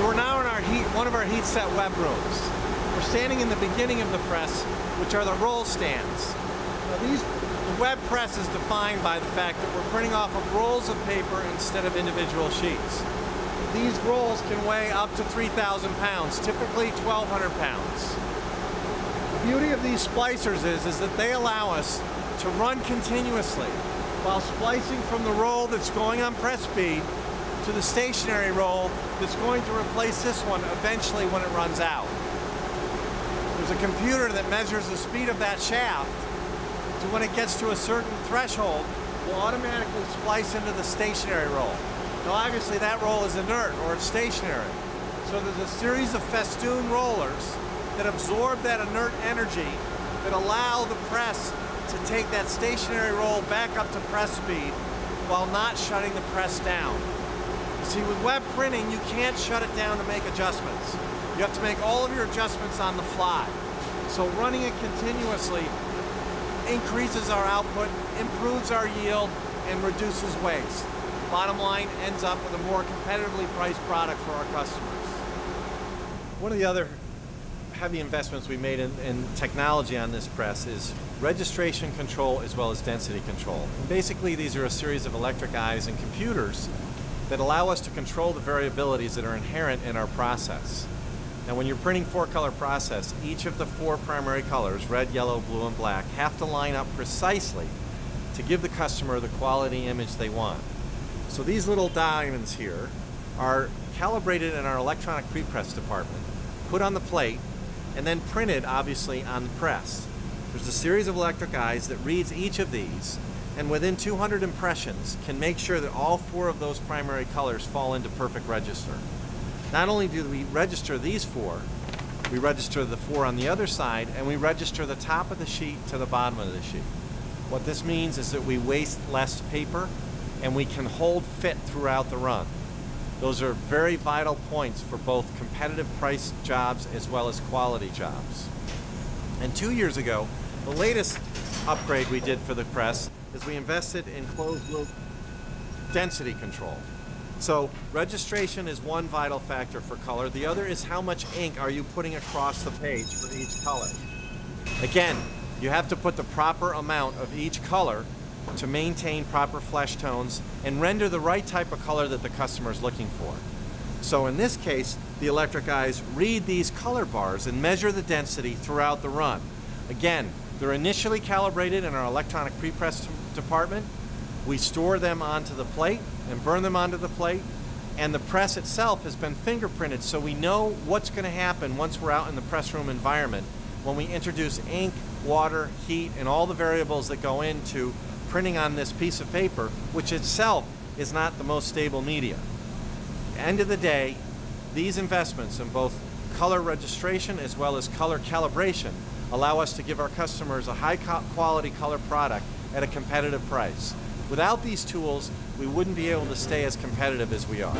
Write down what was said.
So we're now in one of our Heatset web rooms. We're standing in the beginning of the press, which are the roll stands. Now the web press is defined by the fact that we're printing off of rolls of paper instead of individual sheets. These rolls can weigh up to 3,000 pounds, typically 1,200 pounds. The beauty of these splicers is that they allow us to run continuously while splicing from the roll that's going on press speed to the stationary roll that's going to replace this one eventually when it runs out. There's a computer that measures the speed of that shaft, so when it gets to a certain threshold, will automatically splice into the stationary roll. Now obviously that roll is inert or it's stationary, so there's a series of festoon rollers that absorb that inert energy that allow the press to take that stationary roll back up to press speed while not shutting the press down. You see, with web printing, you can't shut it down to make adjustments. You have to make all of your adjustments on the fly. So running it continuously increases our output, improves our yield, and reduces waste. Bottom line, ends up with a more competitively priced product for our customers. One of the other heavy investments we made in technology on this press is registration control as well as density control. And basically, these are a series of electric eyes and computers that allow us to control the variabilities that are inherent in our process. Now, when you're printing four-color process, each of the four primary colors, red, yellow, blue, and black, have to line up precisely to give the customer the quality image they want. So these little diamonds here are calibrated in our electronic prepress department, put on the plate, and then printed, obviously, on the press. There's a series of electric eyes that reads each of these, and within 200 impressions can make sure that all four of those primary colors fall into perfect register. Not only do we register these four, we register the four on the other side, and we register the top of the sheet to the bottom of the sheet. What this means is that we waste less paper, and we can hold fit throughout the run. Those are very vital points for both competitive price jobs as well as quality jobs. And 2 years ago, the latest upgrade we did for the press is we invested in closed loop density control. So registration is one vital factor for color. The other is how much ink are you putting across the page for each color. Again, you have to put the proper amount of each color to maintain proper flesh tones and render the right type of color that the customer is looking for. So in this case, the electric eyes read these color bars and measure the density throughout the run. Again, they're initially calibrated in our electronic prepress department. We store them onto the plate and burn them onto the plate, and the press itself has been fingerprinted so we know what's going to happen once we're out in the press room environment when we introduce ink, water, heat, and all the variables that go into printing on this piece of paper, which itself is not the most stable media. At the end of the day, these investments in both color registration as well as color calibration allow us to give our customers a high quality color product at a competitive price. Without these tools, we wouldn't be able to stay as competitive as we are.